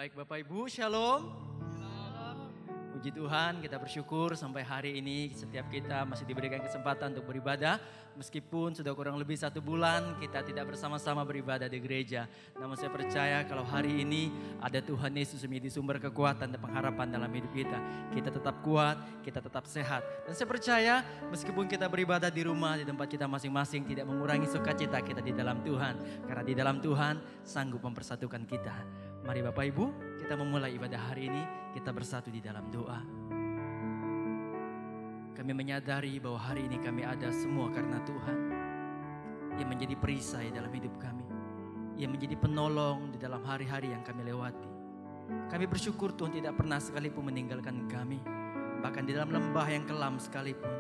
Baik Bapak Ibu, Shalom. Puji Tuhan, kita bersyukur sampai hari ini setiap kita masih diberikan kesempatan untuk beribadah. Meskipun sudah kurang lebih 1 bulan kita tidak bersama-sama beribadah di gereja. Namun saya percaya kalau hari ini ada Tuhan Yesus menjadi sumber kekuatan dan pengharapan dalam hidup kita. Kita tetap kuat, kita tetap sehat. Dan saya percaya meskipun kita beribadah di rumah, di tempat kita masing-masing, tidak mengurangi sukacita kita di dalam Tuhan. Karena di dalam Tuhan sanggup mempersatukan kita. Mari Bapak Ibu, kita memulai ibadah hari ini, kita bersatu di dalam doa. Kami menyadari bahwa hari ini kami ada semua karena Tuhan. Yang menjadi perisai dalam hidup kami. Yang menjadi penolong di dalam hari-hari yang kami lewati. Kami bersyukur Tuhan tidak pernah sekalipun meninggalkan kami. Bahkan di dalam lembah yang kelam sekalipun,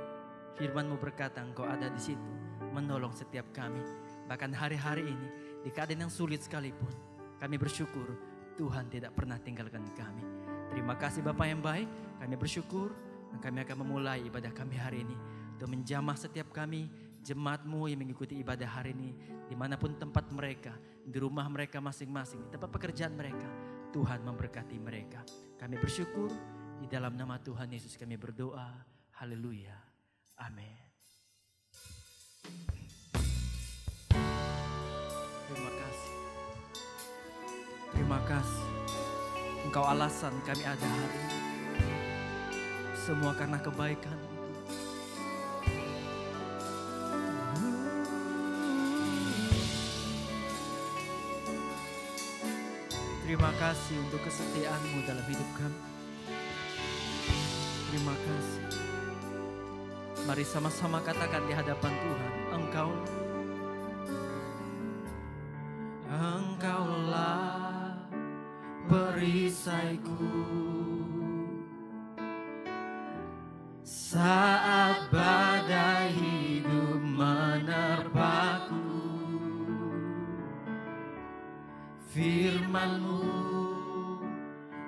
firman-Mu berkata Engkau ada di situ, menolong setiap kami. Bahkan hari-hari ini, di keadaan yang sulit sekalipun, kami bersyukur Tuhan tidak pernah tinggalkan kami. Terima kasih Bapa yang baik, kami bersyukur dan kami akan memulai ibadah kami hari ini. Untuk menjamah setiap kami, jemaat-Mu yang mengikuti ibadah hari ini. Dimanapun tempat mereka, di rumah mereka masing-masing, di tempat pekerjaan mereka. Tuhan memberkati mereka. Kami bersyukur, di dalam nama Tuhan Yesus kami berdoa. Haleluya. Amin. Terima kasih. Terima kasih. Engkau alasan kami ada hari ini. Semua karena kebaikan. Terima kasih untuk kesetiaan-Mu dalam hidup kami. Terima kasih. Mari sama-sama katakan di hadapan Tuhan. Engkaulah perisaiku saat badai hidup menerpaku. Firman-Mu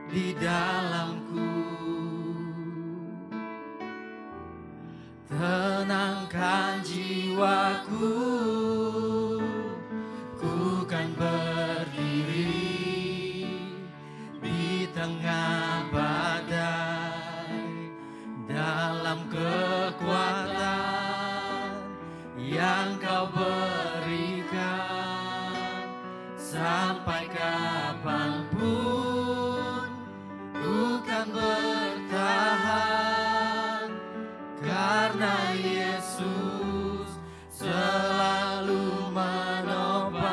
di dalamku tenangkan jiwaku. Ku kan berdiri di tengah badai dalam kekuatan yang Kau berikan. Sampai kapanpun ku kan bertahan karena Yesus selalu menopang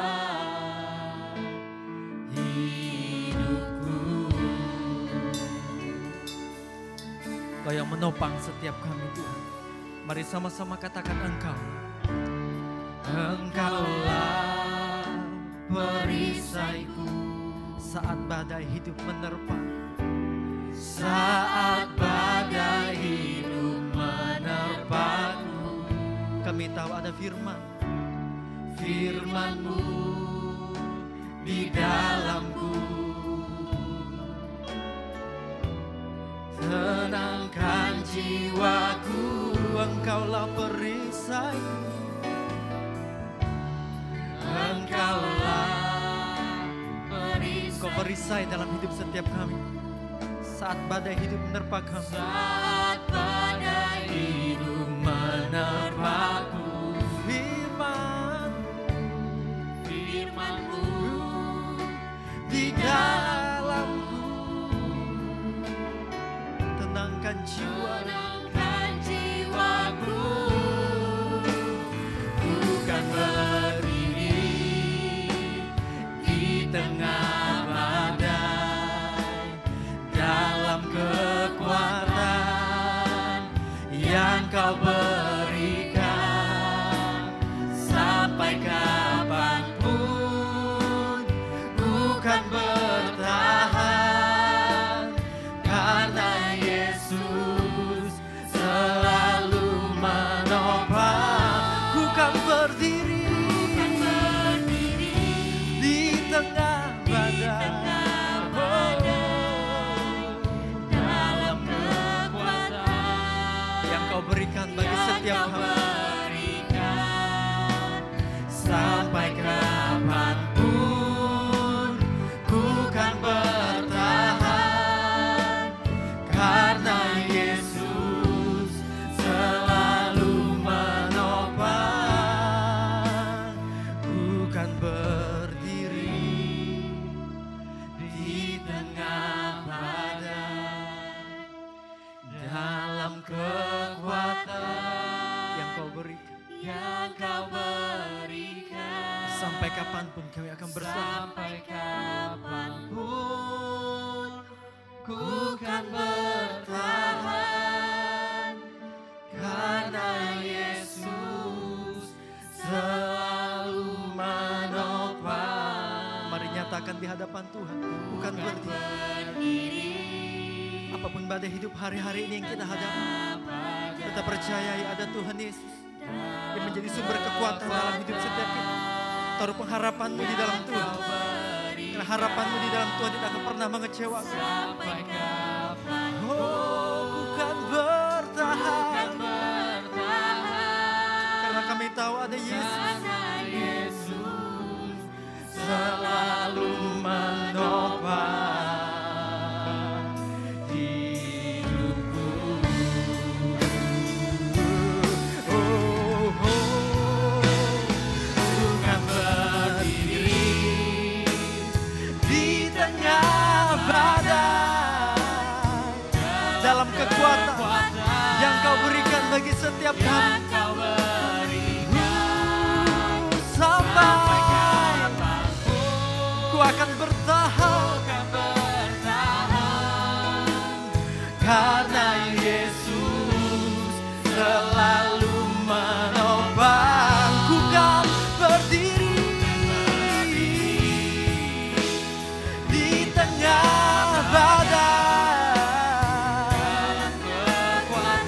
hidupku. Kau yang menopang setiap kami Tuhan. Mari sama-sama katakan Engkaulah perisaiku saat badai hidup menerpa. Saat badai hidup menerpaku, kami tahu ada firman-Mu di dalamku. Tenangkan jiwaku, Engkaulah perisaiku. Engkau perisai dalam hidup setiap kami. Saat badai hidup menerpa kami. Saat badai hidup menerpaku. Firman-Mu di dalamku. Tenangkan jiwaku. Ku kan berdiri di tengah badai dalam kekuatan yang Kau berikan. Sampai kapanpun ku kan bertahan karena Yesus selalu menopang. Ku kan berdiri di tengah badai dalam kekuatan yang Kau berikan bagi setiap hamba. Sampai kapanpun ku kan bertahan Sampai kapanpun kami akan bertahan. Sampai kapanpun ku kan bertahan, karena Yesus selalu menopang. Mari nyatakan di hadapan Tuhan, bukan berdiri. Apapun badai hidup hari-hari ini yang kita hadapi, kita percayai ada Tuhan Yesus yang menjadi sumber kekuatan dalam hidup setiap kita. Taruh pengharapanmu di dalam Tuhan, karena harapanmu di dalam Tuhan tidak akan pernah mengecewakan. Oh, ku kan bertahan, karena kami tahu ada Yesus selalu menopang hidupku. Bukan berdiri di tengah badai, dalam kekuatan yang Kau berikan bagi setiap kami. Sampai ku akan bertahan, karena Yesus selalu menopang. Ku kan berdiri di tengah badai,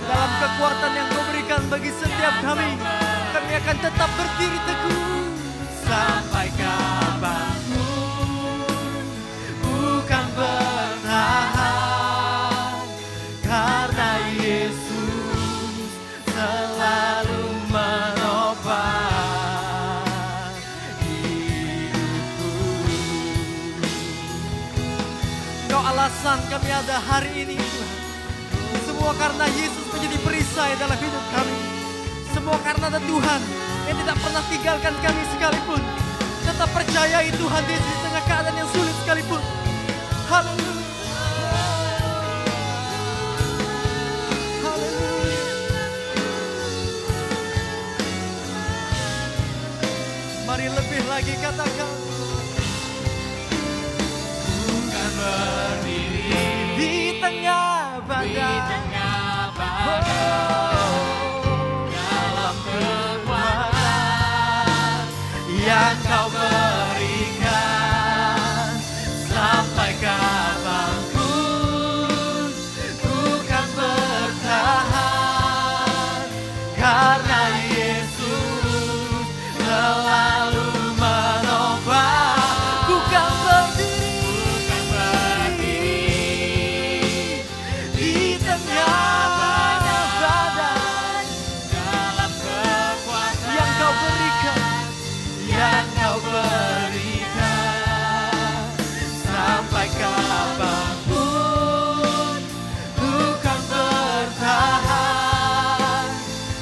dalam kekuatan yang Kau berikan bagi setiap kami. Kami akan tetap berdiri teguh sampai kapanpun. Bukan bertahan, karena Yesus selalu menopang hidupku. Kau alasan kami ada hari ini, Tuhan. Semua karena Yesus menjadi perisai dalam hidup kami. Semua karena ada Tuhan yang tidak pernah tinggalkan kami sekalipun. Tetap percayai Tuhan Yesus di tengah keadaan yang sulit sekalipun. Haleluya. Haleluya. Mari lebih lagi katakan, Bukan berdiri di tengah badai. Yang Kau berikan, sampai kapanpun ku kan bertahan, karena Yesus selalu menopang. Ku kan berdiri di tengah badai, dalam kekuatan yang Kau berikan, yang Kau berikan. Sampai kapanpun ku kan bertahan,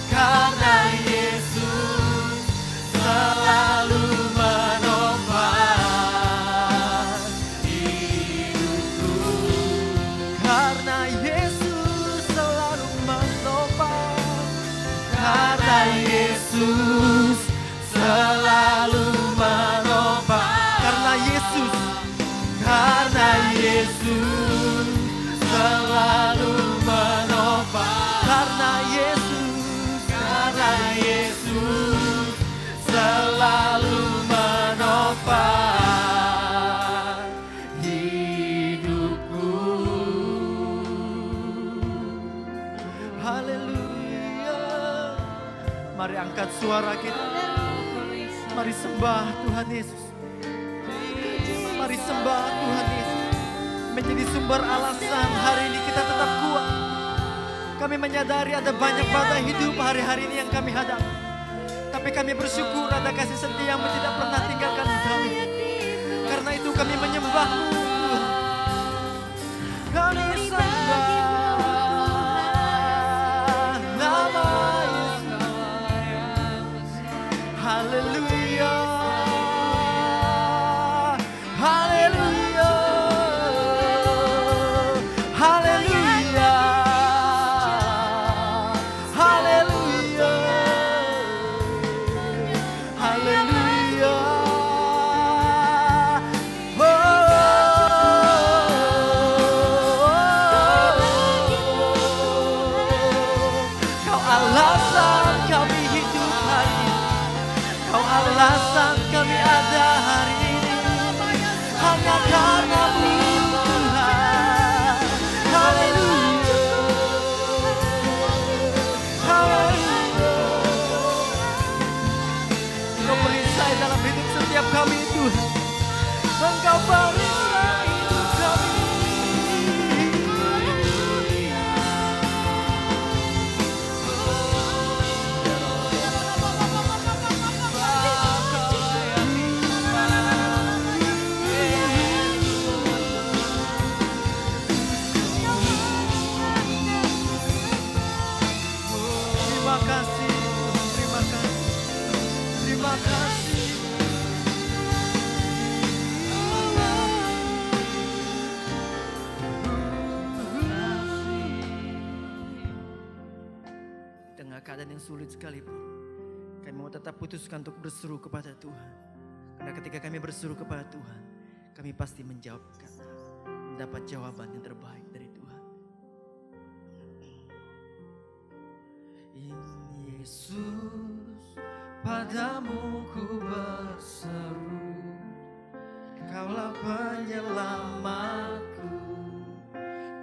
karena Yesus selalu menopang hidupku. Karena Yesus selalu menopang, karena Yesus selalu menopang, karena Yesus selalu menopang, karena Yesus selalu menopang hidupku. Haleluya. Mari angkat suara kita. Mari sembah Tuhan Yesus. Mari sembah Tuhan Yesus. Menjadi sumber alasan hari ini kita tetap kuat. Kami menyadari ada banyak badai hidup hari-hari ini yang kami hadapi. Tapi kami bersyukur ada kasih setia yang tidak pernah tinggalkan kami. Karena itu kami menyembah-Mu, Tuhan. Kami sembah nama Yesus. Haleluya. Haleluya. Haleluya. Haleluya. Haleluya. Kau alasan kami ada hari ini hanya karena-Mu Tuhan. Haleluya. Haleluya. Engkau perisai dalam hidup setiap kami Tuhan. Engkau perisai hidup kami. Terima kasih, terima kasih, terima kasih. Di tengah keadaan yang sulit sekalipun, kami mau tetap putuskan untuk berseru kepada Tuhan. Karena ketika kami berseru kepada Tuhan, kami pasti mendapat jawaban yang terbaik dari Tuhan. Yesus, padamu ku berseru, Kaulah penyelamatku,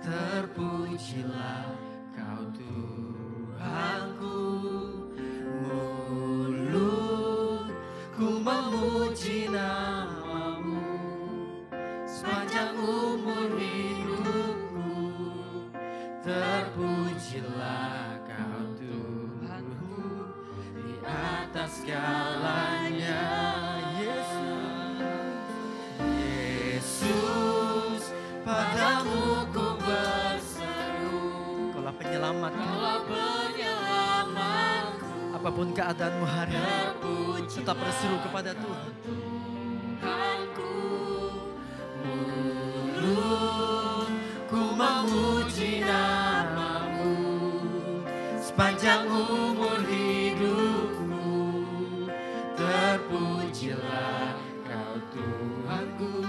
terpujilah Kau Tuhanku. Mulutku memuji nama-Mu sepanjang umur hidupku, terpujilah Kau Tuhanku di atas segalanya. Yesus, padamu ku berseru, Kaulah penyelamatku. Apapun keadaanmu hari ini, tetap berseru kepada Tuhan. Mulutku memuji nama-Mu sepanjang umur hidupku, terpujilah Kau Tuhanku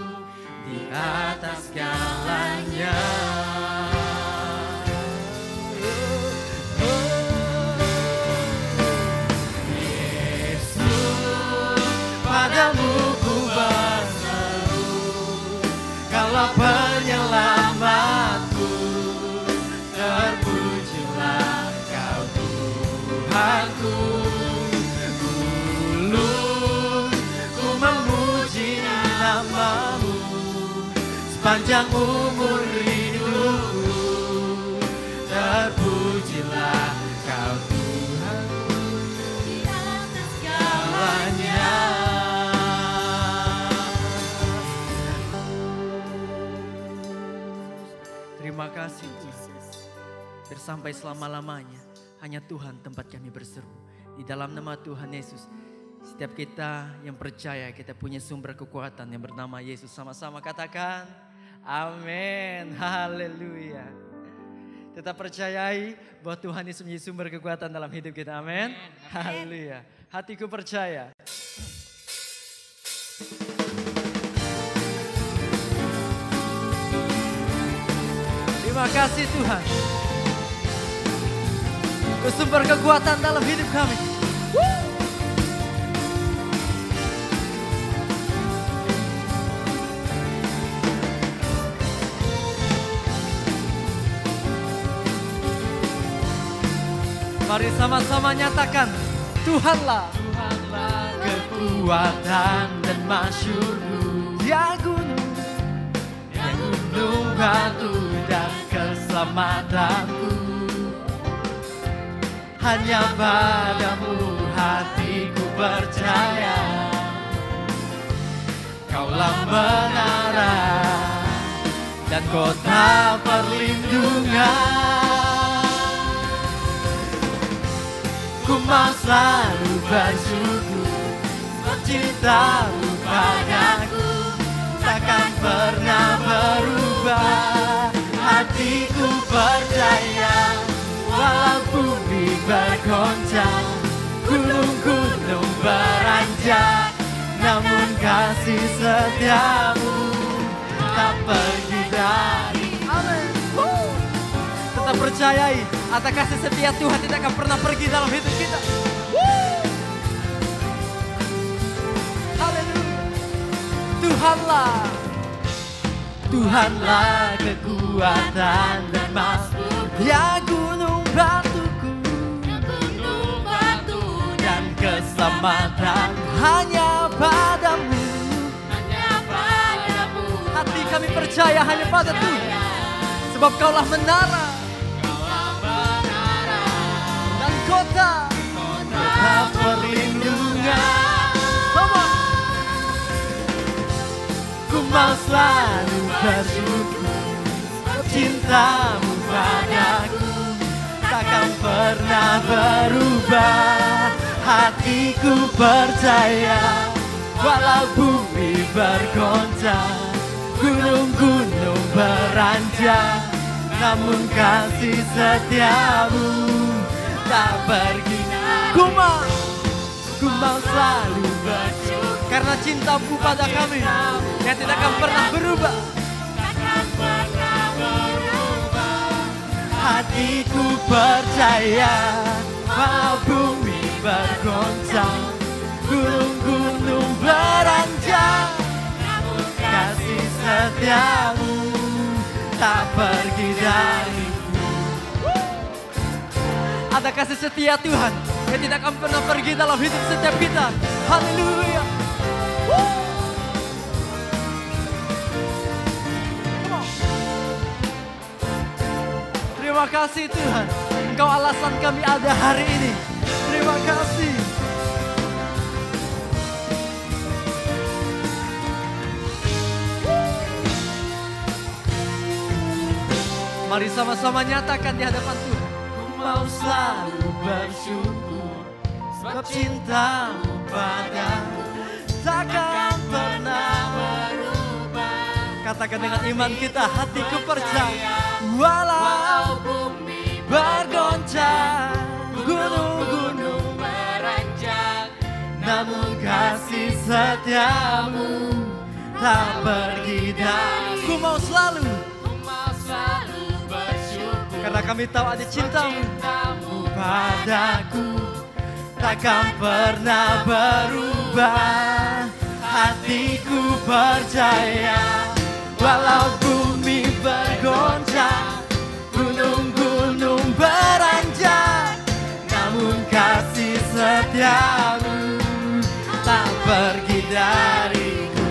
di atas segalanya. Padamu ku berseru, Kaulah penyelamatku, terpujilah Kau Tuhanku. Mulutku memuji nama-Mu sepanjang umur hidupku, terpujilah Kau Tuhanku di atas segalanya. Terima kasih Tuhan. Biar sampai selama-lamanya hanya Tuhan tempat kami berseru. Di dalam nama Tuhan Yesus, setiap kita yang percaya kita punya sumber kekuatan yang bernama Yesus. Sama-sama katakan amin. Haleluya. Tetap percayai bahwa Tuhan Yesus menjadi sumber kekuatan dalam hidup kita. Amin. Haleluya. Hatiku percaya. Terima kasih Tuhan. Kau sumber kekuatan dalam hidup kami. Mari sama-sama nyatakan, Tuhanlah kekuatan dan masyurku. Ya gunung batu dan keselamatanku. Hanya padamu hatiku percaya, Kaulah menara dan kota perlindungan. Ku mau selalu bersyukur, cinta-Mu padaku takkan pernah berubah. Hatiku percaya, walau bumi bergoncang, gunung-gunung beranjak, namun kasih setia-Mu tak pergi dari. Amin. Tetap percayai, atas kasih setia Tuhan tidak akan pernah pergi dalam hidup kita. Tuhanlah kekuatan dan mazmurku, ya gunung batuku, dan keselamatan hanya padamu. Hati kami percaya hanya pada Tuhan, sebab Kaulah menara dan kota perlindungan. Ku mau selalu bersyukur, cintamu padaku takkan pernah berubah. Hatiku percaya, walau bumi bergoncang, gunung-gunung beranjak, namun kasih setiamu tak pergi. Ku mau selalu bersyukur karena cintamu pada kami yang tidak akan pernah berubah. Hatiku percaya, walau bumi bergoncang, gunung-gunung beranjak, namun kasih setiamu tak pergi dariku. Ada kasih setia Tuhan yang tidak akan pernah pergi dalam hidup setiap kita. Haleluya. Terima kasih Tuhan, Engkau alasan kami ada hari ini. Terima kasih. Mari sama-sama nyatakan di hadapan Tuhan. Ku mau selalu bersyukur, sebab cintamu padaku takkan pernah berubah. Katakan dengan iman kita, hatiku percaya, walau bumi bergoncang, gunung-gunung beranjak, namun kasih setiamu tak pergi dari. Ku mau selalu bersyukur, karena kami tahu ada cintamu padaku takkan pernah berubah. Hatiku percaya, walau bumi bergoncang, gunung-gunung beranjak, namun kasih setiamu tak pergi dariku.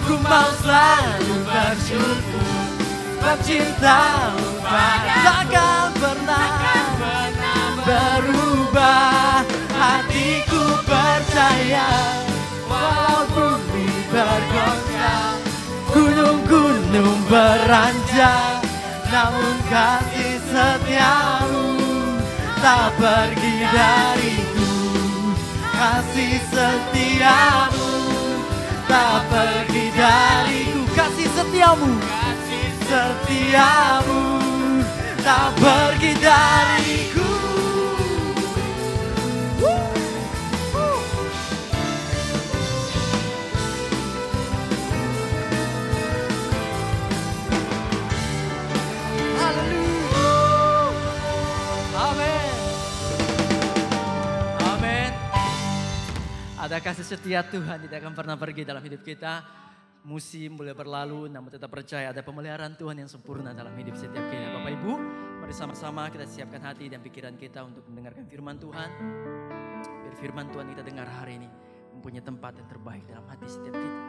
Ku mau selalu bersyukur, sebab cintamu takkan pernah berubah. Hatiku percaya, walau bumi bergoncang, gunung-gunung beranjak, namun kasih setiamu tak pergi dariku. Kasih setiamu tak pergi dariku. Kasih setiamu tak pergi dariku. Ada kasih setia Tuhan tidak akan pernah pergi dalam hidup kita. Musim boleh berlalu, namun tetap percaya ada pemeliharaan Tuhan yang sempurna dalam hidup setiap kita. Bapak Ibu, mari sama-sama kita siapkan hati dan pikiran kita untuk mendengarkan firman Tuhan. Biar firman Tuhan kita dengar hari ini mempunyai tempat yang terbaik dalam hati setiap kita.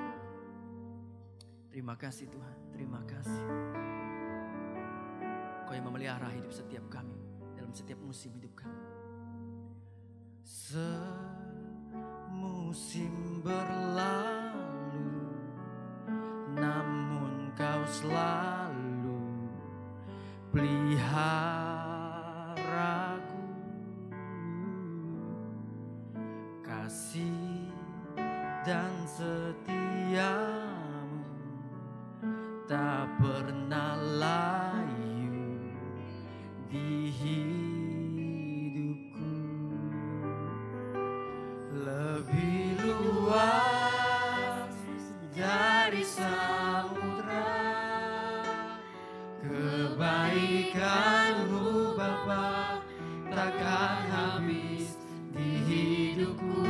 Terima kasih Tuhan, terima kasih. Kau yang memelihara hidup setiap kami dalam setiap musim hidup kami. Musim berlalu, namun Kau selalu peliharaku. Kasih dan setiamu tak pernah layu di hidupku. Lebih luas dari samudra, kebaikan-Mu Bapa takkan habis di hidupku.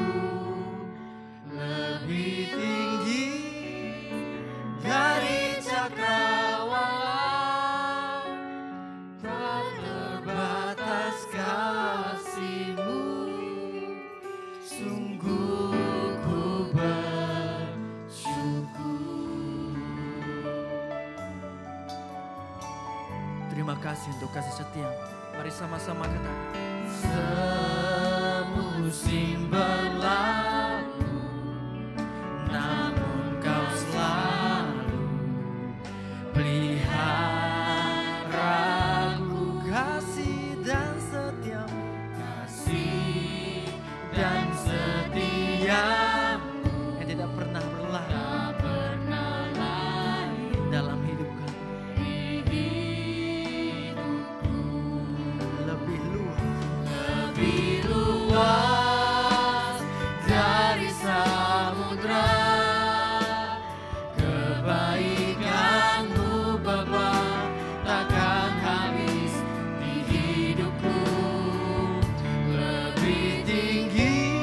kasih untuk kasih setia. Mari sama-sama katakan. Semusim berlalu, namun kau selalu peliharaku. Kasih dan setiamu, Kasih dan setiamu yang tidak pernah berlalu tak pernah lain dalam hidup kami. di hidupku. Lebih luas Lebih luas dari samudra, kebaikan-Mu Bapa takkan habis di hidupku. Lebih tinggi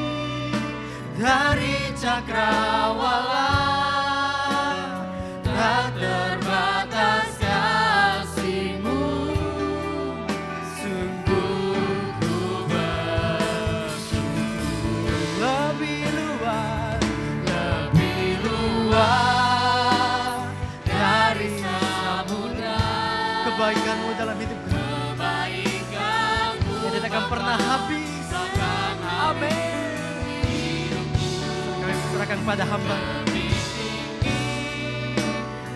dari cakrawala, tak terbatas kasih-Mu. Sungguh ku bersyukur. lebih luas Lebih luas dari samudra, kebaikan-Mu dalam hidup kami kebaikan-Mu yang tidak akan pernah habis. takkan Amin. Kami serahkan kepada hamba. lebih tinggi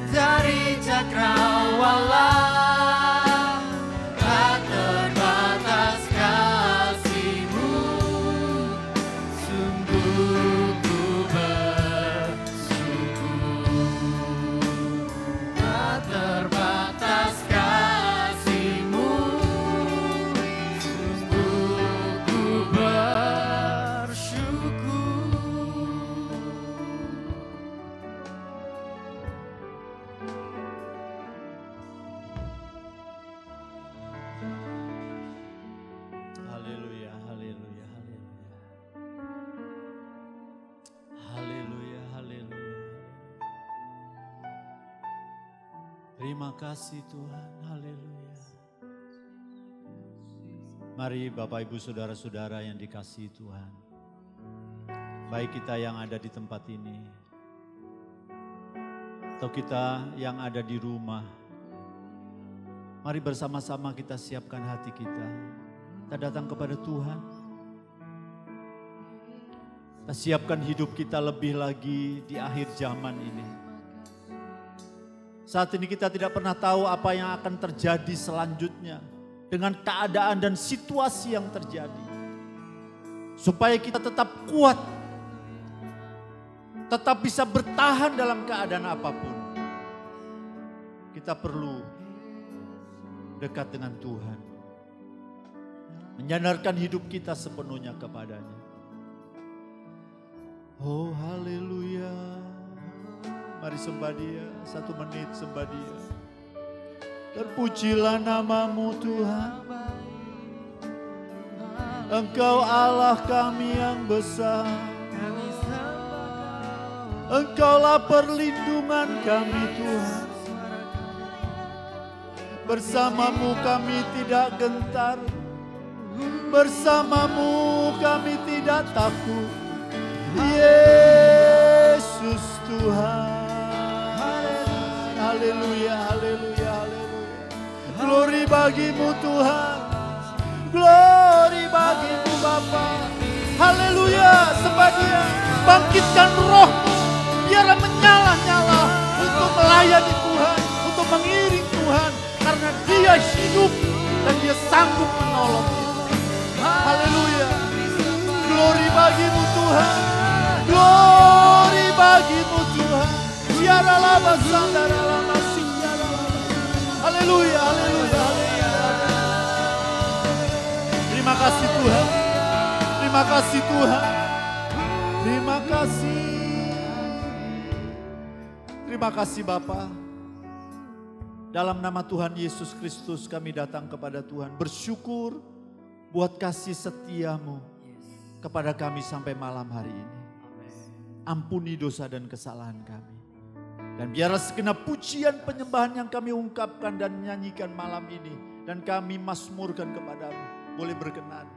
dari cakrawala, tak terbatas kasih-Mu. Sungguh ku bersyukur. Tak terbatas kasih-Mu. Sungguh ku bersyukur. Haleluya, haleluya, haleluya. Haleluya, haleluya. Terima kasih Tuhan, haleluya. Mari Bapak Ibu Saudara-saudara yang dikasihi Tuhan. Baik kita yang ada di tempat ini, atau kita yang ada di rumah. Mari bersama-sama kita siapkan hati kita. Kita datang kepada Tuhan. Kita siapkan hidup kita lebih lagi di akhir zaman ini. Saat ini kita tidak pernah tahu apa yang akan terjadi selanjutnya dengan keadaan dan situasi yang terjadi. Supaya kita tetap kuat, tetap bisa bertahan dalam keadaan apapun. Kita perlu dekat dengan Tuhan. Menyandarkan hidup kita sepenuhnya kepadanya. Oh haleluya. Mari sembah Dia, 1 menit sembah Dia. Terpujilah namamu Tuhan. Engkau Allah kami yang besar. Engkaulah perlindungan kami Tuhan. Bersamamu kami tidak gentar. Bersamamu kami tidak takut. Yesus Tuhan. Haleluya, haleluya, haleluya. Glory bagimu Tuhan. Glory bagimu Bapa. Haleluya, sembah Dia. Bangkitkan rohmu. Biarlah menyala-nyala untuk melayani Tuhan. Untuk mengiring Tuhan. Karena Dia hidup dan Dia sanggup menolong kita. Haleluya. Glory bagimu Tuhan. Glory bagimu Tuhan. Siaralaba sandaralaba siaralaba. Haleluya, haleluya, haleluya. Terima kasih Tuhan. Terima kasih Tuhan. Terima kasih. Terima kasih Bapa. Dalam nama Tuhan Yesus Kristus kami datang kepada Tuhan. Bersyukur buat kasih setiamu kepada kami sampai malam hari ini. Ampuni dosa dan kesalahan kami. Dan biarlah segenap pujian penyembahan yang kami ungkapkan dan nyanyikan malam ini. Dan kami mazmurkan kepadamu. Boleh berkenan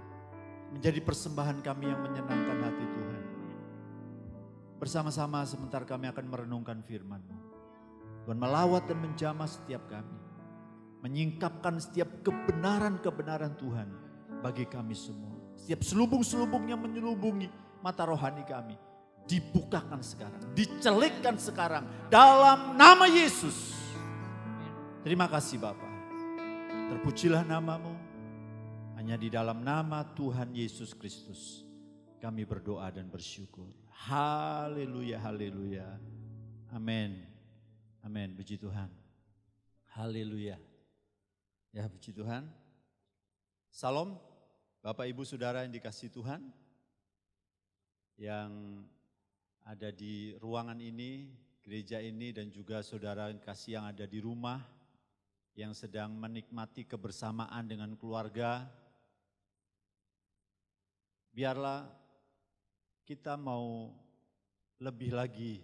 menjadi persembahan kami yang menyenangkan hati Tuhan. Bersama-sama sebentar kami akan merenungkan firman-Mu. Tuhan melawat dan menjamah setiap kami. menyingkapkan setiap kebenaran-kebenaran Tuhan bagi kami semua. Setiap selubung-selubung yang menyelubungi mata rohani kami, dibukakan sekarang, dicelikkan sekarang dalam nama Yesus. Terima kasih Bapa. Terpujilah namamu. Hanya di dalam nama Tuhan Yesus Kristus kami berdoa dan bersyukur. Haleluya, haleluya. Amin. Amin, puji Tuhan. Haleluya. Ya, puji Tuhan. Salam Bapak Ibu Saudara yang dikasihi Tuhan. Yang ada di ruangan ini, gereja ini, dan juga saudara yang kasih yang ada di rumah, yang sedang menikmati kebersamaan dengan keluarga. Biarlah kita mau lebih lagi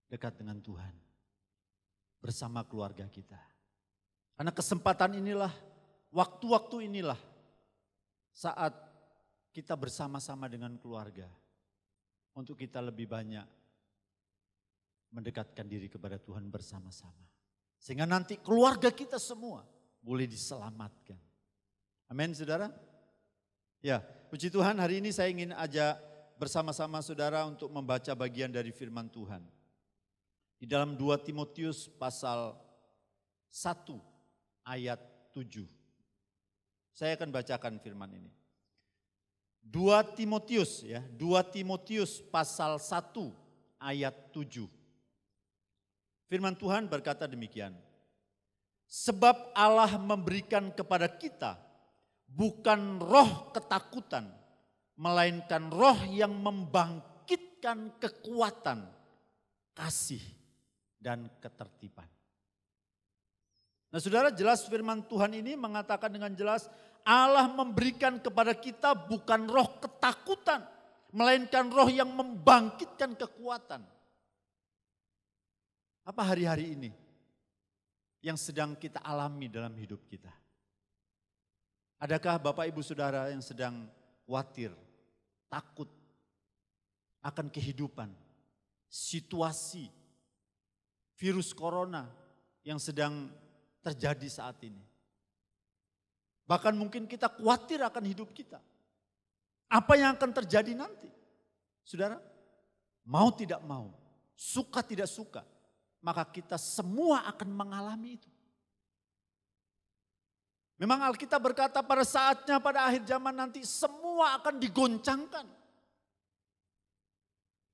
dekat dengan Tuhan bersama keluarga kita. Karena kesempatan inilah, waktu-waktu inilah saat kita bersama-sama dengan keluarga untuk kita lebih banyak mendekatkan diri kepada Tuhan bersama-sama. Sehingga nanti keluarga kita semua boleh diselamatkan. Amin, saudara. Ya, puji Tuhan, hari ini saya ingin ajak bersama-sama saudara untuk membaca bagian dari firman Tuhan. Di dalam 2 Timotius pasal 1 ayat 7. Saya akan bacakan firman ini. 2 Timotius ya, 2 Timotius pasal 1 ayat 7. Firman Tuhan berkata demikian. Sebab Allah memberikan kepada kita bukan roh ketakutan, melainkan roh yang membangkitkan kekuatan, kasih, dan ketertiban. Nah saudara, jelas firman Tuhan ini mengatakan dengan jelas, Allah memberikan kepada kita bukan roh ketakutan, melainkan roh yang membangkitkan kekuatan. Apa hari-hari ini yang sedang kita alami dalam hidup kita? Adakah Bapak Ibu Saudara yang sedang khawatir, takut akan kehidupan, situasi, virus corona yang sedang terjadi saat ini? Bahkan mungkin kita khawatir akan hidup kita. Apa yang akan terjadi nanti? Saudara, mau tidak mau, suka tidak suka, maka kita semua akan mengalami itu. Memang Alkitab berkata pada saatnya pada akhir zaman nanti semua akan digoncangkan.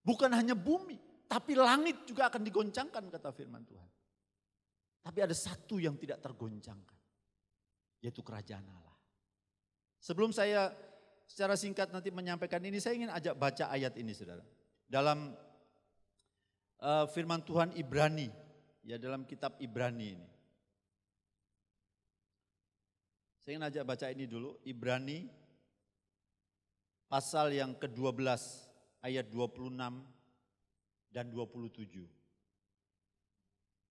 Bukan hanya bumi, tapi langit juga akan digoncangkan kata firman Tuhan. Tapi ada satu yang tidak tergoncangkan, yaitu kerajaan Allah. Sebelum saya secara singkat nanti menyampaikan ini, saya ingin ajak baca ayat ini saudara. Dalam firman Tuhan Ibrani, ya dalam kitab Ibrani ini. Saya ingin ajak baca ini dulu, Ibrani pasal yang ke-12 ayat 26 dan 27.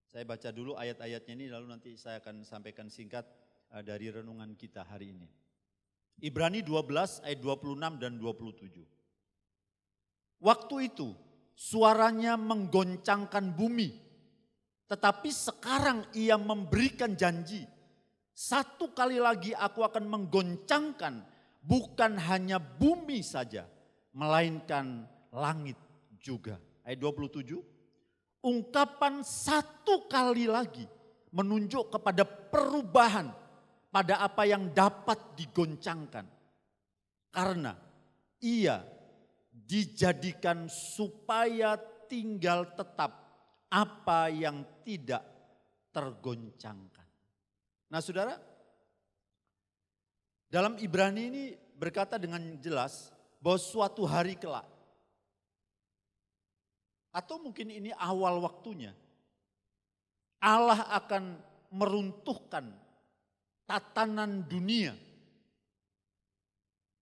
Saya baca dulu ayat-ayatnya ini lalu nanti saya akan sampaikan singkat dari renungan kita hari ini. Ibrani 12 ayat 26 dan 27. Waktu itu suaranya menggoncangkan bumi, tetapi sekarang ia memberikan janji. Satu kali lagi aku akan menggoncangkan bukan hanya bumi saja, melainkan langit juga. Ayat 27, ungkapan satu kali lagi menunjuk kepada perubahan pada apa yang dapat digoncangkan. Karena ia dijadikan supaya tinggal tetap apa yang tidak tergoncangkan. Nah saudara, dalam Ibrani ini berkata dengan jelas bahwa suatu hari kelak, atau mungkin ini awal waktunya, Allah akan meruntuhkan tatanan dunia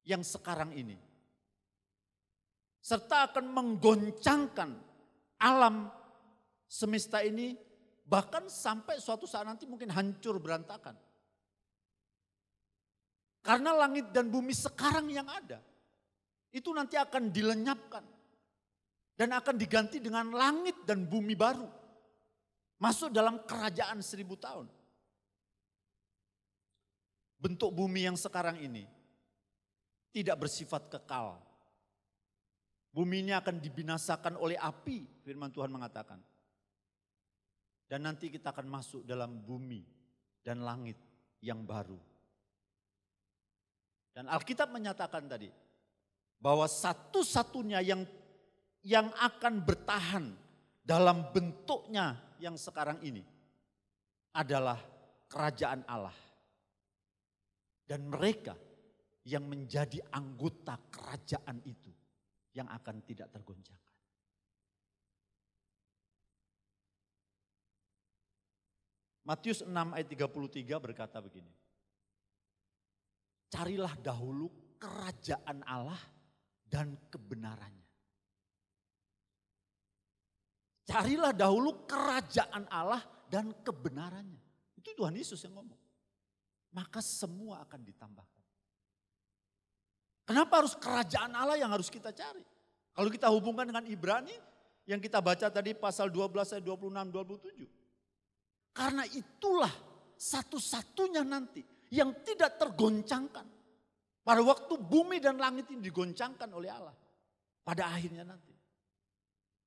yang sekarang ini. Serta akan menggoncangkan alam semesta ini, bahkan sampai suatu saat nanti mungkin hancur berantakan. Karena langit dan bumi sekarang yang ada, itu nanti akan dilenyapkan. Dan akan diganti dengan langit dan bumi baru. Masuk dalam kerajaan 1000 tahun. Bentuk bumi yang sekarang ini tidak bersifat kekal. Bumi ini akan dibinasakan oleh api, firman Tuhan mengatakan. Dan nanti kita akan masuk dalam bumi dan langit yang baru. Dan Alkitab menyatakan tadi bahwa satu-satunya yang akan bertahan dalam bentuknya yang sekarang ini adalah kerajaan Allah. Dan mereka yang menjadi anggota kerajaan itu yang akan tidak tergoncangkan. Matius 6 ayat 33 berkata begini. Carilah dahulu kerajaan Allah dan kebenarannya. Carilah dahulu kerajaan Allah dan kebenarannya. Itu Tuhan Yesus yang ngomong. Maka semua akan ditambahkan. Kenapa harus kerajaan Allah yang harus kita cari? Kalau kita hubungkan dengan Ibrani yang kita baca tadi pasal 12 ayat 26 27. Karena itulah satu-satunya nanti yang tidak tergoncangkan. Pada waktu bumi dan langit ini digoncangkan oleh Allah. Pada akhirnya nanti.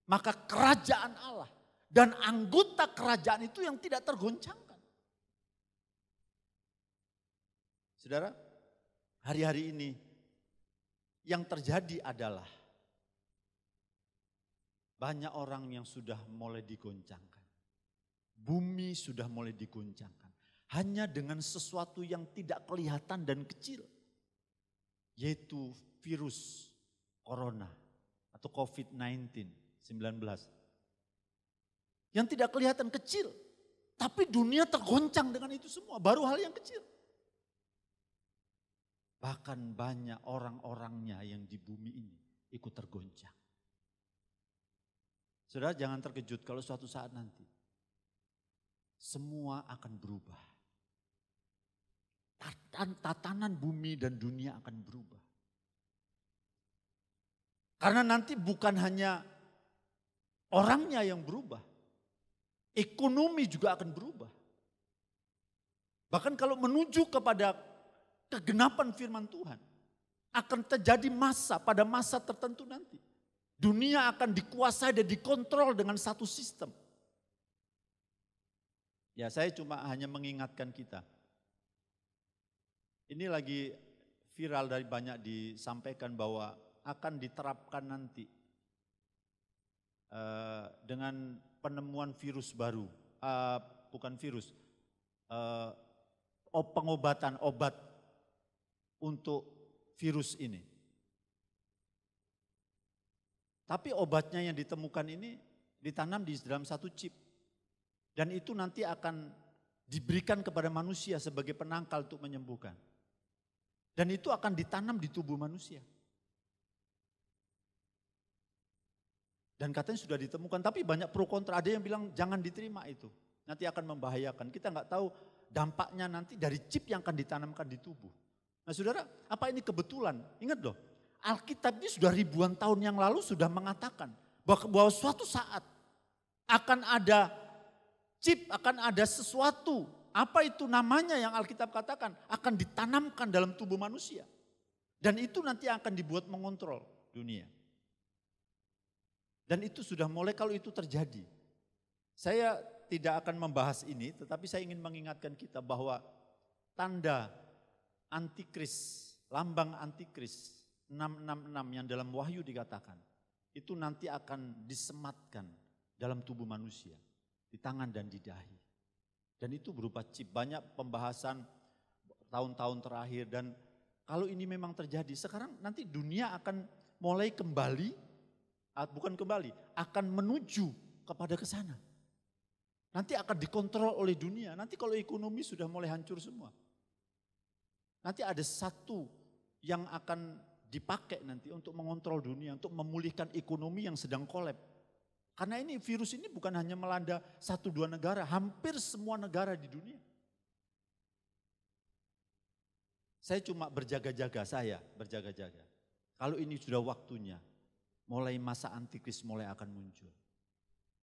Maka kerajaan Allah dan anggota kerajaan itu yang tidak tergoncangkan. Saudara, hari-hari ini yang terjadi adalah banyak orang yang sudah mulai digoncangkan. Bumi sudah mulai digoncangkan. Hanya dengan sesuatu yang tidak kelihatan dan kecil. Yaitu virus corona atau COVID-19. Yang tidak kelihatan kecil. Tapi dunia tergoncang dengan itu semua. Baru hal yang kecil. Bahkan banyak orang-orangnya yang di bumi ini ikut tergoncang. Saudara jangan terkejut kalau suatu saat nanti. Semua akan berubah. Tatanan bumi dan dunia akan berubah. Karena nanti bukan hanya orangnya yang berubah. Ekonomi juga akan berubah. Bahkan kalau menuju kepada kegenapan firman Tuhan. Akan terjadi pada masa tertentu nanti. Dunia akan dikuasai dan dikontrol dengan satu sistem. Ya saya cuma hanya mengingatkan kita. Ini lagi viral dari banyak disampaikan bahwa akan diterapkan nanti dengan penemuan virus baru, bukan virus, pengobatan obat untuk virus ini. Tapi obatnya yang ditemukan ini ditanam di dalam satu chip. Dan itu nanti akan diberikan kepada manusia sebagai penangkal untuk menyembuhkan. Dan itu akan ditanam di tubuh manusia. Dan katanya sudah ditemukan, tapi banyak pro kontra. Ada yang bilang jangan diterima itu, nanti akan membahayakan. Kita nggak tahu dampaknya nanti dari chip yang akan ditanamkan di tubuh. Nah saudara, apa ini kebetulan? Ingat loh, Alkitab ini sudah ribuan tahun yang lalu sudah mengatakan bahwa suatu saat akan ada chip, akan ada sesuatu. Apa itu namanya yang Alkitab katakan? Akan ditanamkan dalam tubuh manusia. Dan itu nanti akan dibuat mengontrol dunia. Dan itu sudah mulai kalau itu terjadi. Saya tidak akan membahas ini, tetapi saya ingin mengingatkan kita bahwa tanda antikris, lambang antikris 666 yang dalam Wahyu dikatakan, itu nanti akan disematkan dalam tubuh manusia, di tangan dan di dahi. Dan itu berupa chip, banyak pembahasan tahun-tahun terakhir. Dan kalau ini memang terjadi, sekarang nanti dunia akan mulai kembali, bukan kembali, akan menuju kepada ke sana. Nanti akan dikontrol oleh dunia. Nanti kalau ekonomi sudah mulai hancur semua. Nanti ada satu yang akan dipakai nanti untuk mengontrol dunia, untuk memulihkan ekonomi yang sedang kolab. Karena ini virus ini bukan hanya melanda 1-2 negara, hampir semua negara di dunia. Saya cuma berjaga-jaga, Kalau ini sudah waktunya, mulai masa antikris mulai akan muncul.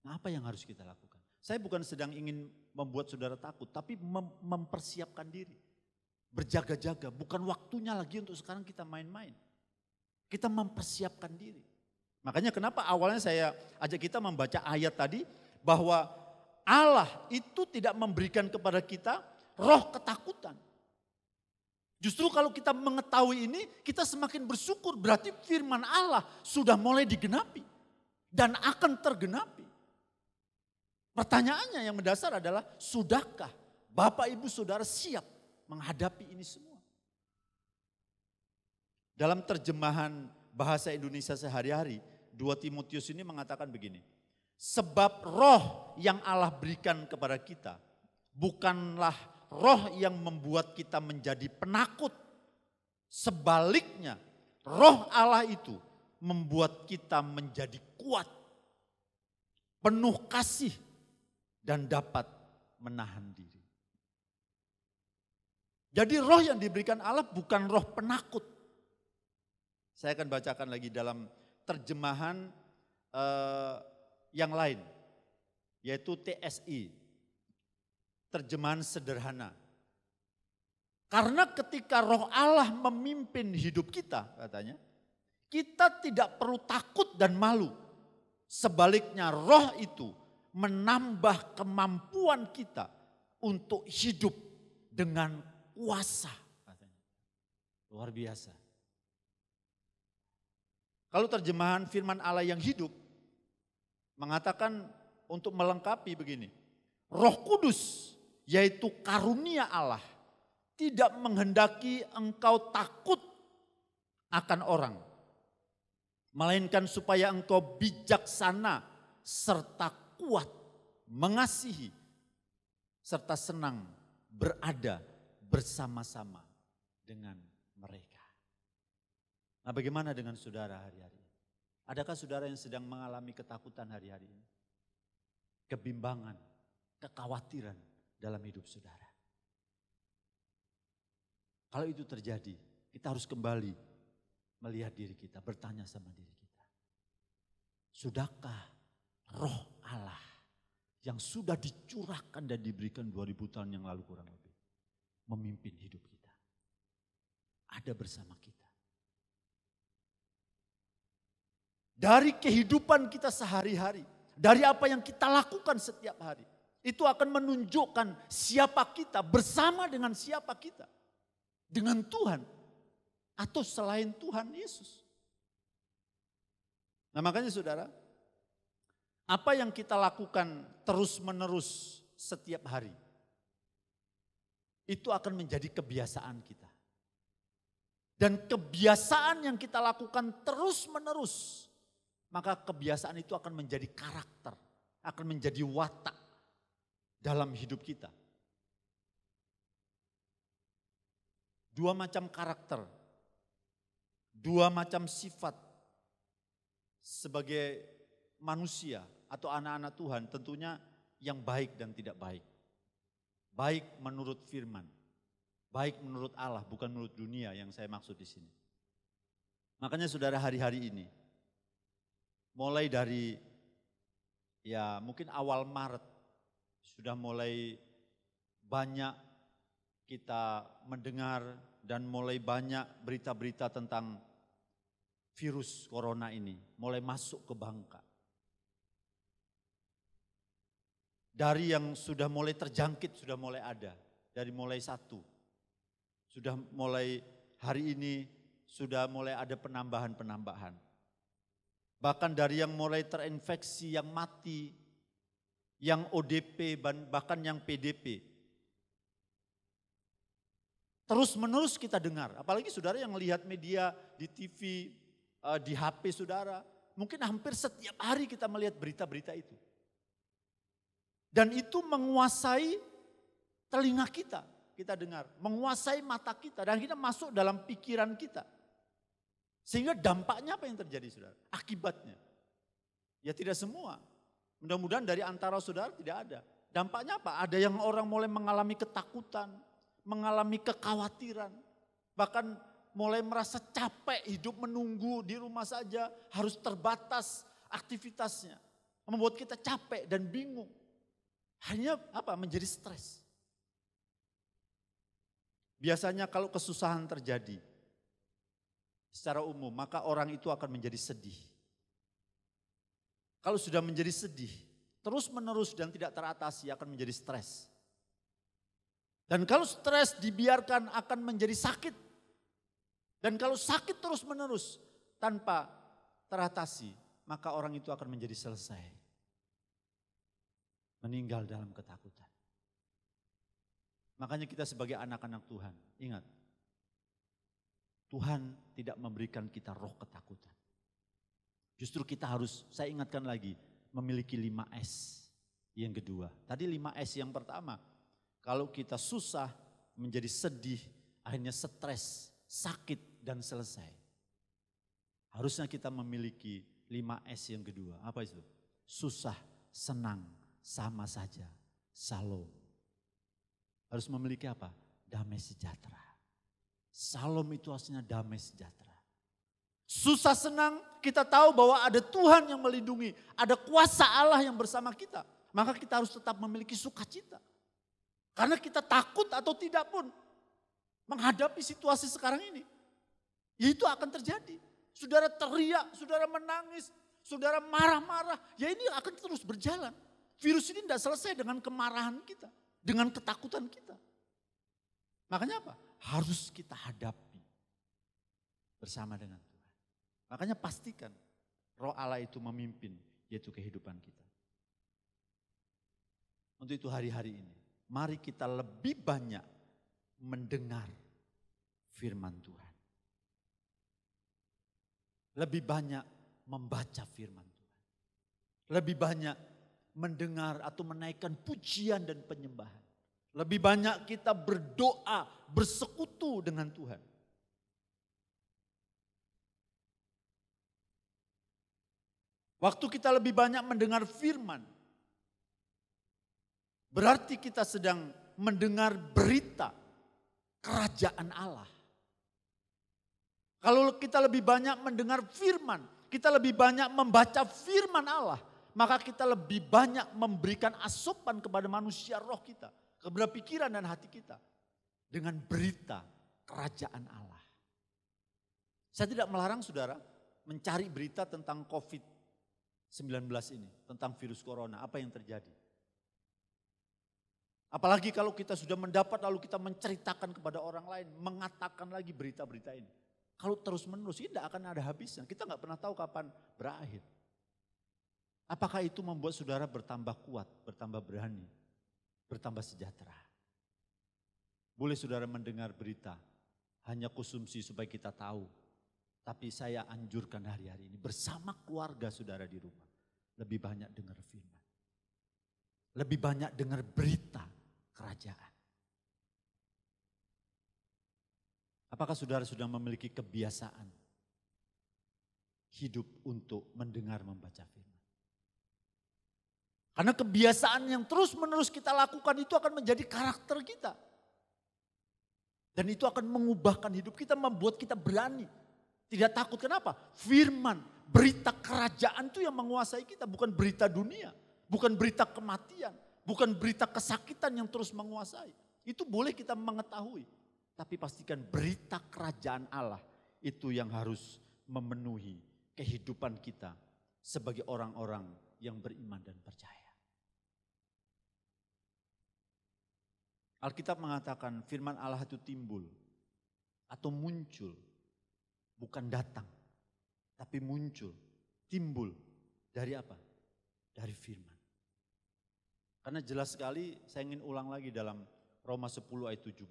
Nah apa yang harus kita lakukan? Saya bukan sedang ingin membuat saudara takut, tapi mempersiapkan diri. Berjaga-jaga, bukan waktunya lagi untuk sekarang kita main-main. Kita mempersiapkan diri. Makanya kenapa awalnya saya ajak kita membaca ayat tadi, bahwa Allah itu tidak memberikan kepada kita roh ketakutan. Justru kalau kita mengetahui ini, kita semakin bersyukur, berarti firman Allah sudah mulai digenapi dan akan tergenapi. Pertanyaannya yang mendasar adalah, sudahkah Bapak Ibu Saudara siap menghadapi ini semua? Dalam terjemahan bahasa Indonesia sehari-hari, 2 Timotius ini mengatakan begini, sebab roh yang Allah berikan kepada kita bukanlah roh yang membuat kita menjadi penakut. Sebaliknya, roh Allah itu membuat kita menjadi kuat, penuh kasih, dan dapat menahan diri. Jadi roh yang diberikan Allah bukan roh penakut. Saya akan bacakan lagi dalam terjemahan yang lain, yaitu TSI. Terjemahan sederhana. Karena ketika roh Allah memimpin hidup kita, katanya, kita tidak perlu takut dan malu. Sebaliknya roh itu menambah kemampuan kita untuk hidup dengan kuasa, katanya. Luar biasa. Kalau terjemahan firman Allah yang hidup mengatakan untuk melengkapi begini, Roh Kudus yaitu karunia Allah tidak menghendaki engkau takut akan orang, melainkan supaya engkau bijaksana serta kuat, mengasihi serta senang berada bersama-sama dengan mereka. Nah, bagaimana dengan saudara hari-hari ini? Adakah saudara yang sedang mengalami ketakutan hari-hari ini? Kebimbangan, kekhawatiran dalam hidup saudara. Kalau itu terjadi, kita harus kembali melihat diri kita, bertanya sama diri kita. Sudahkah roh Allah yang sudah dicurahkan dan diberikan 2000 tahun yang lalu kurang lebih memimpin hidup kita? Ada bersama kita. Dari kehidupan kita sehari-hari, dari apa yang kita lakukan setiap hari, itu akan menunjukkan siapa kita bersama dengan siapa kita. Dengan Tuhan atau selain Tuhan Yesus. Nah, makanya saudara, apa yang kita lakukan terus-menerus setiap hari, itu akan menjadi kebiasaan kita. Dan kebiasaan yang kita lakukan terus-menerus, maka kebiasaan itu akan menjadi karakter, akan menjadi watak dalam hidup kita. 2 macam karakter, 2 macam sifat sebagai manusia atau anak-anak Tuhan, tentunya yang baik dan tidak baik. Baik menurut firman, baik menurut Allah, bukan menurut dunia yang saya maksud di sini. Makanya saudara, hari-hari ini, mulai dari ya mungkin awal Maret, sudah mulai banyak kita mendengar dan mulai banyak berita-berita tentang virus corona ini mulai masuk ke Bangka. Dari yang sudah mulai terjangkit sudah mulai ada, dari mulai 1. Sudah mulai hari ini sudah mulai ada penambahan-penambahan. Bahkan dari yang mulai terinfeksi, yang mati, yang ODP, bahkan yang PDP. Terus menerus kita dengar, apalagi saudara yang melihat media di TV, di HP saudara. Mungkin hampir setiap hari kita melihat berita-berita itu. Dan itu menguasai telinga kita dengar. Menguasai mata kita dan kita masuk dalam pikiran kita. Sehingga dampaknya apa yang terjadi saudara? Akibatnya. Ya tidak semua. Mudah-mudahan dari antara saudara tidak ada. Dampaknya apa? Ada yang orang mulai mengalami ketakutan, mengalami kekhawatiran, bahkan mulai merasa capek hidup menunggu di rumah saja, harus terbatas aktivitasnya. Membuat kita capek dan bingung. hanya menjadi stres. Biasanya kalau kesusahan terjadi secara umum, maka orang itu akan menjadi sedih. Kalau sudah menjadi sedih, terus menerus dan tidak teratasi akan menjadi stres. Dan kalau stres dibiarkan akan menjadi sakit. Dan kalau sakit terus menerus tanpa teratasi, maka orang itu akan menjadi selesai. Meninggal dalam ketakutan. Makanya kita sebagai anak-anak Tuhan, ingat. Tuhan tidak memberikan kita roh ketakutan. Justru kita harus, saya ingatkan lagi, memiliki 5S. Yang kedua, tadi 5S yang pertama. Kalau kita susah, menjadi sedih, akhirnya stres, sakit dan selesai. Harusnya kita memiliki 5S yang kedua. Apa itu? Susah, senang, sama saja, Shalom. Harus memiliki apa? Damai sejahtera. Shalom itu aslinya damai sejahtera. Susah senang, kita tahu bahwa ada Tuhan yang melindungi. Ada kuasa Allah yang bersama kita. Maka kita harus tetap memiliki sukacita. Karena kita takut atau tidak pun menghadapi situasi sekarang ini. Ya itu akan terjadi. Saudara teriak, saudara menangis, saudara marah-marah. Ya ini akan terus berjalan. Virus ini tidak selesai dengan kemarahan kita. Dengan ketakutan kita. Makanya apa? Harus kita hadapi bersama dengan Tuhan. Makanya pastikan Roh Allah itu memimpin, yaitu kehidupan kita. Untuk itu hari-hari ini, mari kita lebih banyak mendengar firman Tuhan. Lebih banyak membaca firman Tuhan. Lebih banyak mendengar atau menaikkan pujian dan penyembahan. Lebih banyak kita berdoa, bersekutu dengan Tuhan. Waktu kita lebih banyak mendengar firman, berarti kita sedang mendengar berita kerajaan Allah. Kalau kita lebih banyak mendengar firman, kita lebih banyak membaca firman Allah, maka kita lebih banyak memberikan asupan kepada manusia roh kita, kepada pikiran dan hati kita dengan berita kerajaan Allah. Saya tidak melarang saudara mencari berita tentang COVID-19 ini, tentang virus corona, apa yang terjadi. Apalagi kalau kita sudah mendapat lalu kita menceritakan kepada orang lain, mengatakan lagi berita-berita ini. Kalau terus menerus ini tidak akan ada habisnya, kita nggak pernah tahu kapan berakhir. Apakah itu membuat saudara bertambah kuat, bertambah berani, bertambah sejahtera? Boleh saudara mendengar berita, hanya konsumsi supaya kita tahu. Tapi saya anjurkan hari-hari ini bersama keluarga saudara di rumah. Lebih banyak dengar firman. Lebih banyak dengar berita kerajaan. Apakah saudara sudah memiliki kebiasaan hidup untuk mendengar membaca firman? Karena kebiasaan yang terus menerus kita lakukan itu akan menjadi karakter kita. Dan itu akan mengubahkan hidup kita, membuat kita berani. Tidak takut, kenapa? Firman, berita kerajaan itu yang menguasai kita, bukan berita dunia. Bukan berita kematian, bukan berita kesakitan yang terus menguasai. Itu boleh kita mengetahui. Tapi pastikan berita kerajaan Allah itu yang harus memenuhi kehidupan kita sebagai orang-orang yang beriman dan percaya. Alkitab mengatakan firman Allah itu timbul atau muncul, bukan datang, tapi muncul, timbul dari apa? Dari firman. Karena jelas sekali saya ingin ulang lagi dalam Roma 10 ayat 17.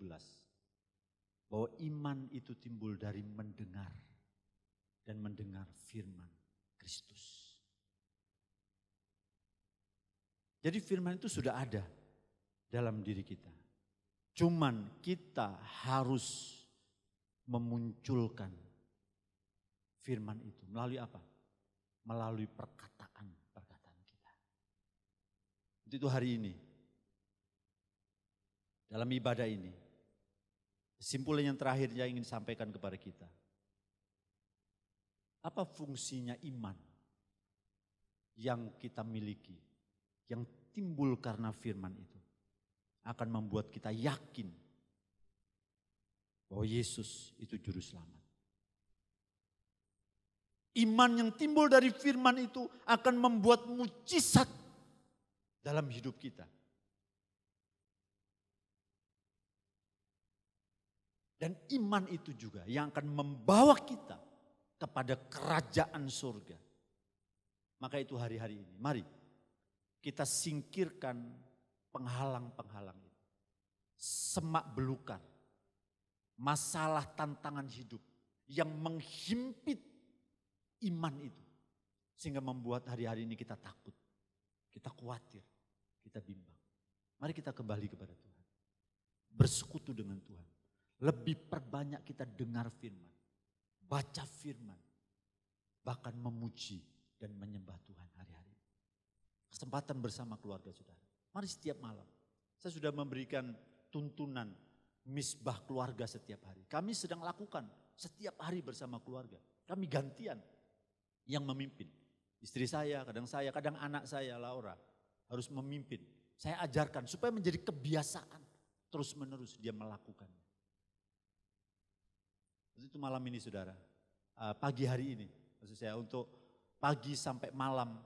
Bahwa iman itu timbul dari mendengar dan mendengar firman Kristus. Jadi firman itu sudah ada dalam diri kita. Cuman kita harus memunculkan firman itu. Melalui apa? Melalui perkataan kita. Itu hari ini. Dalam ibadah ini. Kesimpulan yang terakhir yang ingin sampaikan kepada kita. Apa fungsinya iman yang kita miliki? Yang timbul karena firman itu akan membuat kita yakin bahwa Yesus itu juru selamat. Iman yang timbul dari firman itu akan membuat mujizat dalam hidup kita. Dan iman itu juga yang akan membawa kita kepada kerajaan surga. Maka itu hari-hari ini, mari kita singkirkan penghalang-penghalang itu. Semak belukar, masalah tantangan hidup yang menghimpit iman itu. Sehingga membuat hari-hari ini kita takut, kita khawatir, kita bimbang. Mari kita kembali kepada Tuhan. Bersekutu dengan Tuhan. Lebih perbanyak kita dengar firman, baca firman, bahkan memuji dan menyembah Tuhan hari-hari. Kesempatan bersama keluarga saudara. Mari setiap malam. Saya sudah memberikan tuntunan misbah keluarga setiap hari. Kami sedang lakukan setiap hari bersama keluarga. Kami gantian yang memimpin. Istri saya, kadang anak saya Laura harus memimpin. Saya ajarkan supaya menjadi kebiasaan terus menerus dia melakukannya. Itu malam ini saudara, pagi hari ini maksud saya untuk pagi sampai malam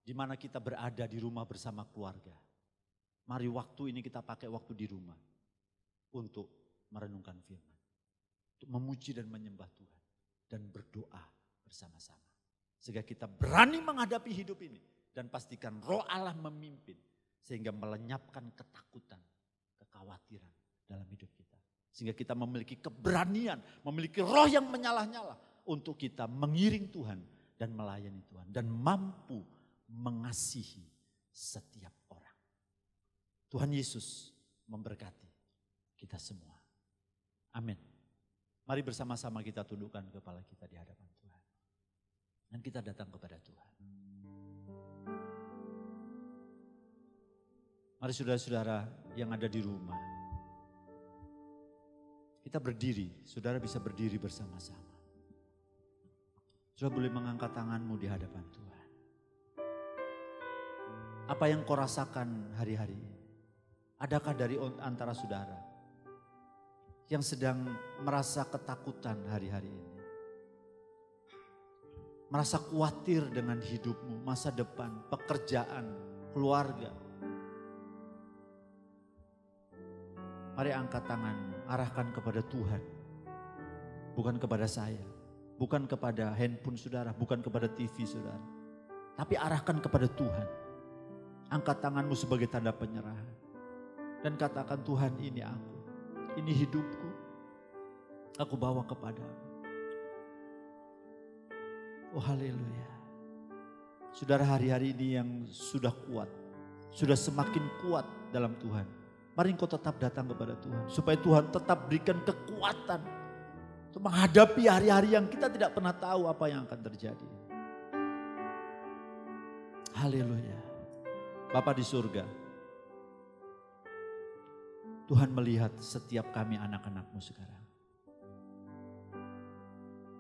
di mana kita berada di rumah bersama keluarga. Mari waktu ini kita pakai waktu di rumah untuk merenungkan firman. Untuk memuji dan menyembah Tuhan dan berdoa bersama-sama. Sehingga kita berani menghadapi hidup ini dan pastikan Roh Allah memimpin sehingga melenyapkan ketakutan, kekhawatiran dalam hidup kita. Sehingga kita memiliki keberanian, memiliki roh yang menyala-nyala untuk kita mengiring Tuhan dan melayani Tuhan. Dan mampu mengasihi setiap orang. Tuhan Yesus memberkati kita semua. Amin. Mari bersama-sama kita tundukkan kepala kita di hadapan Tuhan. Dan kita datang kepada Tuhan. Mari saudara-saudara yang ada di rumah. Kita berdiri, saudara bisa berdiri bersama-sama. Saudara boleh mengangkat tanganmu di hadapan Tuhan. Apa yang kau rasakan hari-hari ini? Adakah dari antara saudara yang sedang merasa ketakutan hari-hari ini? Merasa khawatir dengan hidupmu, masa depan, pekerjaan, keluarga. Mari angkat tanganmu, arahkan kepada Tuhan. Bukan kepada saya, bukan kepada handphone saudara, bukan kepada TV saudara. Tapi arahkan kepada Tuhan. Angkat tanganmu sebagai tanda penyerahan. Dan katakan, Tuhan, ini aku, ini hidupku. Aku bawa kepadamu. Oh haleluya. Saudara hari-hari ini yang sudah kuat, sudah semakin kuat dalam Tuhan. Mari engkau tetap datang kepada Tuhan. Supaya Tuhan tetap berikan kekuatan. Untuk menghadapi hari-hari yang kita tidak pernah tahu apa yang akan terjadi. Haleluya. Bapa di surga. Tuhan melihat setiap kami anak-anak-Mu sekarang.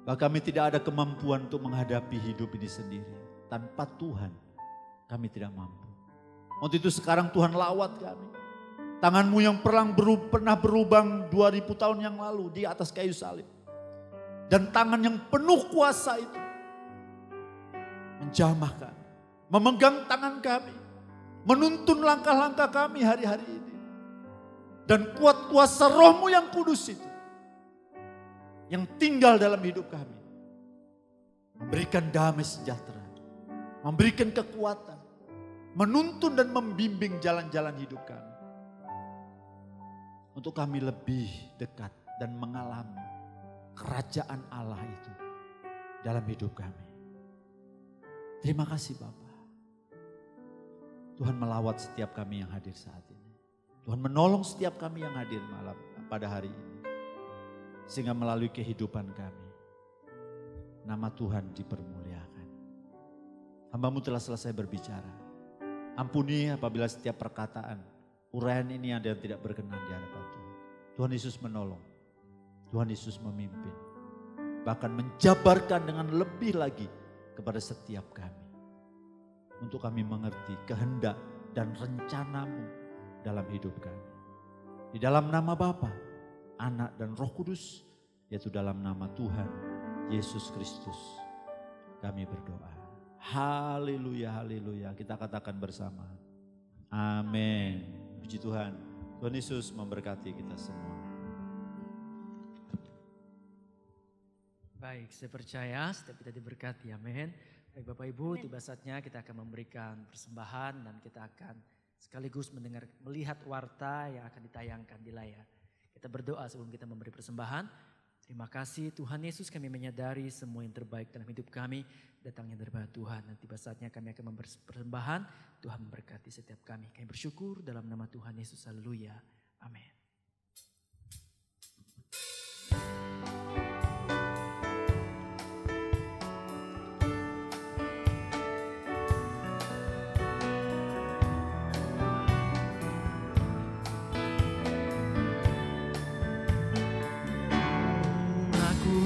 Bahwa kami tidak ada kemampuan untuk menghadapi hidup ini sendiri. Tanpa Tuhan kami tidak mampu. Untuk itu sekarang Tuhan lawat kami. Tanganmu yang pernah berlubang 2000 tahun yang lalu di atas kayu salib. Dan tangan yang penuh kuasa itu menjamah kami. Memegang tangan kami. Menuntun langkah-langkah kami hari-hari ini. Dan kuat kuasa Roh-Mu yang kudus itu. Yang tinggal dalam hidup kami. Memberikan damai sejahtera. Memberikan kekuatan. Menuntun dan membimbing jalan-jalan hidup kami. Untuk kami lebih dekat dan mengalami kerajaan Allah itu dalam hidup kami. Terima kasih Bapa. Tuhan melawat setiap kami yang hadir saat ini. Tuhan menolong setiap kami yang hadir malam pada hari ini. Sehingga melalui kehidupan kami, nama Tuhan dipermuliakan. Hamba-Mu telah selesai berbicara. Ampuni apabila setiap perkataan, uraian ini ada yang tidak berkenan di hadapan Tuhan. Tuhan Yesus menolong. Tuhan Yesus memimpin. Bahkan menjabarkan dengan lebih lagi kepada setiap kami. Untuk kami mengerti kehendak dan rencanamu dalam hidup kami. Di dalam nama Bapa, Anak dan Roh Kudus, yaitu dalam nama Tuhan Yesus Kristus kami berdoa. Haleluya, haleluya. Kita katakan bersama. Amin. Puji Tuhan. Tuhan Yesus memberkati kita semua. Baik, saya percaya setiap kita diberkati, amin. Baik Bapak Ibu, tiba saatnya kita akan memberikan persembahan dan kita akan sekaligus melihat warta yang akan ditayangkan di layar. Kita berdoa sebelum kita memberi persembahan. Terima kasih Tuhan Yesus, kami menyadari semua yang terbaik dalam hidup kami datangnya dari Tuhan. Dan tiba saatnya kami akan memberi persembahan, Tuhan memberkati setiap kami. Kami bersyukur dalam nama Tuhan Yesus, haleluya, amin.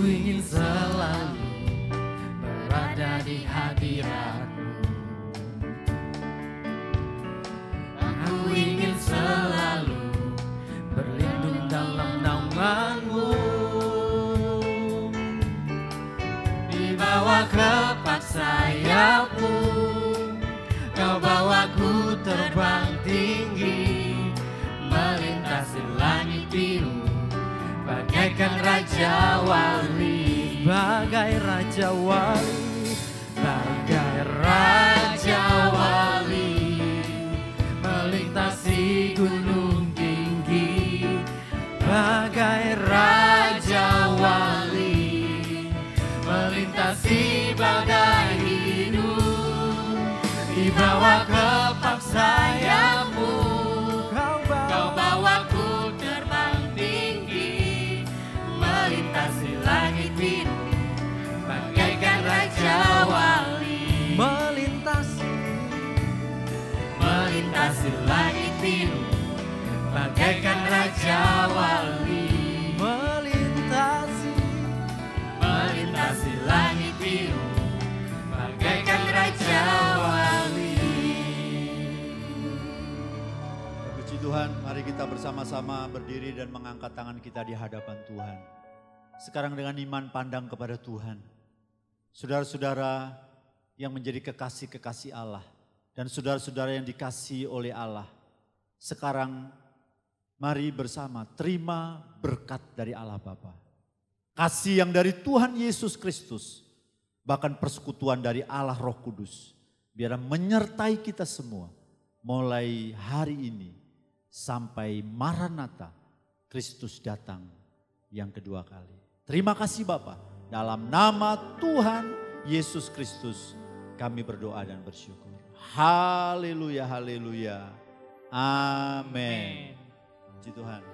Ingin selalu berada di hadirat-Mu. Aku ingin selalu berlindung dalam naungan-Mu. Di bawah kepak sayap-Mu, Kau bawaku terbang tinggi, melintasi langit biru. Bagaikan Raja Wali, Bagai Raja Wali, bagai Raja Wali, melintasi gunung tinggi. Bagai Raja Wali, melintasi badai hidup. Di bawah kepak sayap-Mu, Kau bawaku terbang tinggi, melintasi langit biru, bagaikan Raja Wali. Melintasi langit biru, bagaikan Raja Wali. Melintasi langit biru, bagaikan Raja Wali. Puji Tuhan, mari kita bersama-sama berdiri dan mengangkat tangan kita di hadapan Tuhan. Sekarang dengan iman pandang kepada Tuhan. Saudara-saudara yang menjadi kekasih-kekasih Allah dan saudara-saudara yang dikasihi oleh Allah. Sekarang mari bersama terima berkat dari Allah Bapa. Kasih yang dari Tuhan Yesus Kristus, bahkan persekutuan dari Allah Roh Kudus, biar menyertai kita semua mulai hari ini sampai Maranatha, Kristus datang yang kedua kali. Terima kasih Bapa, dalam nama Tuhan Yesus Kristus kami berdoa dan bersyukur. Haleluya, haleluya. Amin. Puji Tuhan.